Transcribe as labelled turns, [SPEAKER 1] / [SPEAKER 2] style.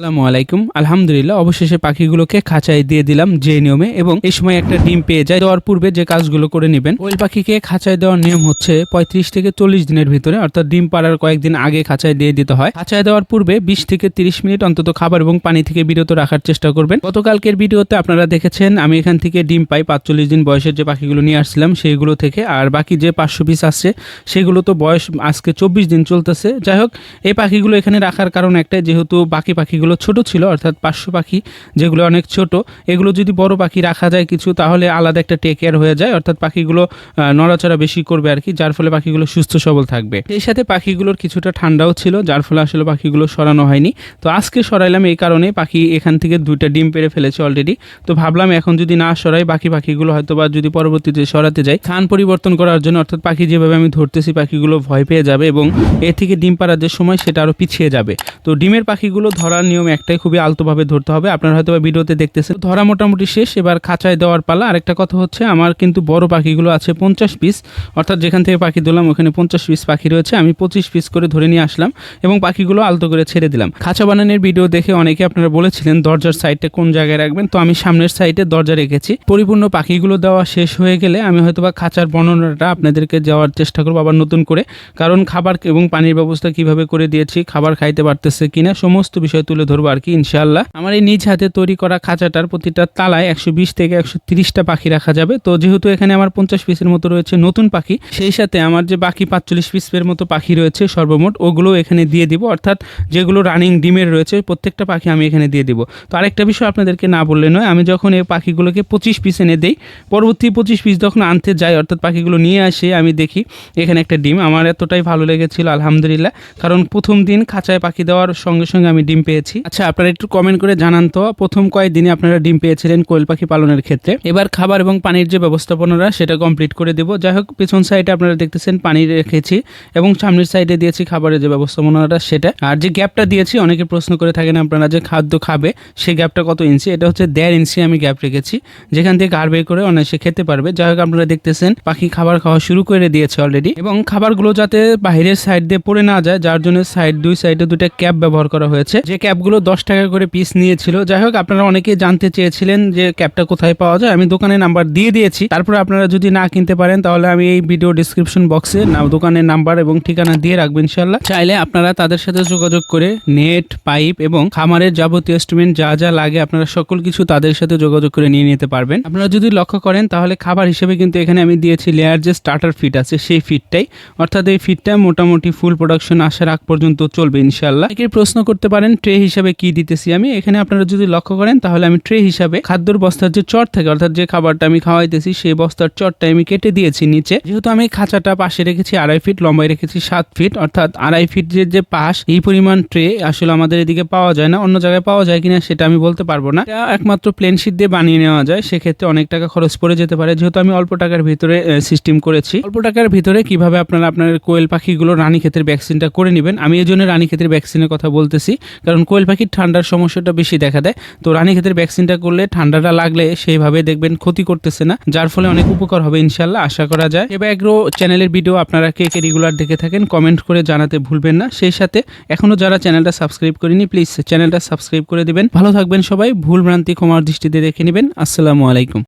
[SPEAKER 1] আসসালামু আলাইকুম। আলহামদুলিল্লাহ, অবশেষে পাখিগুলোকে খাঁচায় দিয়ে দিলাম যে নিয়মে, এবং এই সময় একটা ডিম পেয়ে যায়। দেওয়ার পূর্বে যে কাজগুলো করে নেবেন, কোয়েল পাখিকে খাঁচায় দেওয়ার নিয়ম হচ্ছে 35 থেকে 40 দিনের ভিতরে, অর্থাৎ ডিম পাড়ার কয়েকদিন আগে খাঁচায় দিয়ে দিতে হয়। খাঁচায় দেওয়ার পূর্বে 20 থেকে 30 মিনিট অন্তত খাবার এবং পানি থেকে বিরত রাখার চেষ্টা করবেন। গতকালকের ভিডিওতে আপনারা দেখেছেন আমি এখান থেকে ডিম পাই 45 দিন বয়সের যে পাখিগুলো নিয়ে আসছিলাম সেইগুলো থেকে, আর বাকি যে 500 পিস আসছে সেগুলো তো বয়স আজকে 24 দিন চলতেছে। যাই হোক, এই পাখিগুলো এখানে রাখার কারণ একটাই, যেহেতু বাকি পাখিগুলো ছোট ছিল, অর্থাৎ 500 পাখি যেগুলো অনেক ছোট, এগুলো যদি বড় পাখি রাখা যায় কিছু, তাহলে আলাদা একটা টেক কেয়ার হয়ে যায়, অর্থাৎ পাখিগুলো নড়াচড়া বেশি করবে আর কি, যার ফলে পাখিগুলো সুস্থ সবল থাকবে। সেই সাথে পাখিগুলোর কিছুটা ঠান্ডাও ছিল, যার ফলে আসলে পাখিগুলো সরানো হয়নি। তো আজকে সরাইলাম এই কারণে, পাখি এখান থেকে 2টা ডিম পেড়ে ফেলেছে অলরেডি। তো ভাবলাম এখন যদি না সরাই, বাকি পাখিগুলো হয়তো বা যদি পরবর্তীতে সরাতে যাই, স্থান পরিবর্তন করার জন্য, অর্থাৎ পাখি যেভাবে আমি ধরতেছি পাখিগুলো ভয় পেয়ে যাবে এবং এর থেকে ডিম পাড়ার যে সময় সেটা আরো পিছিয়ে যাবে। তো ডিমের পাখিগুলো ধরার নিয়ম একটাই, খুবই আলতোভাবে ধরতে হবে। আপনারা হয়তো ভিডিওতে দেখতেছেন ধরা মোটামুটি শেষ, এবার খাঁচায় দেওয়ার পালা। আরেকটা কথা হচ্ছে, আমার কিন্তু বড় পাখিগুলো আছে 50 পিস, অর্থাৎ যেখান থেকে পাখি দিলাম ওখানে 50 পিস পাখি রয়েছে। আমি 25 পিস করে ধরে নিয়ে আসলাম এবং পাখিগুলো আলতো করে ছেড়ে দিলাম। খাঁচা বানানোর ভিডিও দেখে অনেকে আপনারা বলেছিলেন দরজার সাইডটা কোন জায়গায় রাখবেন, তো আমি সামনের সাইডে দরজা রেখেছি। পরিপূর্ণ পাখিগুলো দেওয়া শেষ হয়ে গেলে আমি হয়তোবা খাঁচার বর্ণনাটা আপনাদেরকে দেওয়ার চেষ্টা করবো আবার নতুন করে, কারণ খাবার এবং পানির ব্যবস্থা কিভাবে করে দিয়েছি, খাবার খাইতে পারতেছে কিনা, সমস্ত বিষয় তুলে ধরবো আর কি ইনশাআল্লাহ। আমার এই নিজ হাতে তৈরি করা খাঁচাটার প্রতিটা তালায় 120 থেকে 130টা পাখি রাখা যাবে। তো যেহেতু এখানে আমার 50 পিসের মতো রয়েছে নতুন পাখি, সেই সাথে আমার যে বাকি 45 পিসের মতো পাখি রয়েছে সর্বমোট, ওগুলো এখানে দিয়ে দিব, অর্থাৎ যেগুলো রানিং ডিমের রয়েছে প্রত্যেকটা পাখি আমি এখানে দিয়ে দিব। তো আরেকটা বিষয় আপনাদেরকে না বললে নয়, আমি যখন এই পাখিগুলোকে 25 পিস এনে দেই, পরবর্তী 25 পিস যখন আনতে যাই, অর্থাৎ পাখিগুলো নিয়ে আসে, আমি দেখি এখানে একটা ডিম। আমার এতটাই ভালো লেগেছিল আলহামদুলিল্লাহ, কারণ প্রথম দিন খাঁচায় পাখি দেওয়ার সঙ্গে সঙ্গে আমি ডিম পেয়েছি। আচ্ছা, আপনারা একটু কমেন্ট করে জানান তো প্রথম কয়েকদিনে আপনারা ডিম পেয়েছিলেন কোয়েল পাখি পালনের ক্ষেত্রে। এবার খাবার এবং পানির যে ব্যবস্থাপনাটা সেটা কমপ্লিট করে দেবো। যাই হোক, পেছন সাইডে আপনারা দেখতেছেন পানি রেখেছি এবং সামনের সাইডে দিয়েছি খাবারের যে ব্যবস্থাপনাটা সেটা। আর যে গ্যাপটা দিয়েছি, অনেকে প্রশ্ন করে থাকেন আপনারা যে খাদ্য খাবে সেই গ্যাপটা কত ইঞ্চি, এটা হচ্ছে 1.5 ইঞ্চি আমি গ্যাপ রেখেছি, যেখান থেকে গাড় বের করে অনায়াসে খেতে পারবে। যাই হোক, আপনারা দেখতেছেন পাখি খাবার খাওয়া শুরু করে দিয়েছে অলরেডি, এবং খাবারগুলো যাতে বাইরের সাইড দিয়ে পড়ে না যায়, যার জন্য দুই সাইডে 2টা ক্যাপ ব্যবহার করা হয়েছে, যে ক্যাপগুলো 10 টাকা করে পিস নিয়েছিল। যাই হোক, আপনারা অনেকেই জানতে চেয়েছিলেন যে ক্যাপটা কোথায় পাওয়া যায়, আমি দোকানের নাম্বার দিয়ে দিয়েছি। তারপর আপনারা যদি না কিনতে পারেন, তাহলে আমি এই ভিডিও ডিসক্রিপশন বক্সে দোকানের নাম্বার এবং ঠিকানা দিয়ে রাখবো ইনশাআল্লাহ। চাইলে আপনারা তাদের সাথে যোগাযোগ করে নেট, পাইপ এবং খামারের যাবতীয় ইনস্ট্রুমেন্ট যা যা লাগে আপনারা সকল কিছু তাদের সাথে যোগাযোগ করে নিয়ে নিতে পারবেন। আপনারা যদি লক্ষ্য করেন, তাহলে খাবার হিসেবে কিন্তু এখানে আমি দিয়েছি লেয়ার যে স্টার্টার ফিড আছে সেই ফিডটাই, অর্থাৎ এই ফিডটা মোটামুটি ফুল প্রোডাকশন আসার আগ পর্যন্ত চলবে ইনশাআল্লাহ। একে প্রশ্ন করতে পারেন ট্রে হিসাবে কি দিতেছি আমি এখানে, আপনারা যদি লক্ষ্য করেন তাহলে আমি ট্রে হিসাবে খাদ্যর বস্তার যে চট থাকে, অর্থাৎ যে খাবারটা আমি খাওয়াইতেছি সেই বস্তার চটটা আমি কেটে দিয়েছি নিচে। যেহেতু আমি খাঁচাটা পাশে রেখেছি 2.5 ফিট, লম্বায় রেখেছি 7 ফিট, অর্থাৎ 2.5 ফিট যে পাশ, এই পরিমাণ ট্রে আসলে আমাদের এদিকে পাওয়া যায় না, অন্য জায়গায় পাওয়া যায় কিনা সেটা আমি বলতে পারবো না। এটা একমাত্র প্লেন শীট দিয়ে বানিয়ে নেওয়া যায়, সেক্ষেত্রে অনেক টাকা খরচ পড়ে যেতে পারে। যেহেতু আমি অল্প টাকার ভিতরে সিস্টেম করেছি, অল্প টাকার ভিতরে কিভাবে আপনারা আপনার কোয়েল পাখিগুলো রানীক্ষেতের ভ্যাকসিনটা করে নেবেন, আমি এই জন্য রানীক্ষেতের ভ্যাকসিনের কথা বলতেছি, কারণ কোয়েল পাখির ঠান্ডার সমস্যাটা বেশি দেখা দেয়। তো রানীক্ষেতের ভ্যাকসিনটা করলে ঠান্ডাটা লাগলে সেইভাবে দেখবেন ক্ষতি করতেছে না, যার ফলে অনেক উপকার হবে ইনশাআল্লাহ, আশা করা যায়। এবার এগ্রো চ্যানেলের ভিডিও আপনারা কে কে রেগুলার দেখে থাকেন কমেন্ট করে জানাতে ভুলবেন না। সেই সাথে এখনো যারা চ্যানেলটা সাবস্ক্রাইব করেনি, প্লিজ চ্যানেলটা সাবস্ক্রাইব করে দিবেন। ভালো থাকবেন সবাই, ভুল ভ্রান্তি ক্ষমার দৃষ্টিতে দেখে নেবেন। আসসালামু আলাইকুম।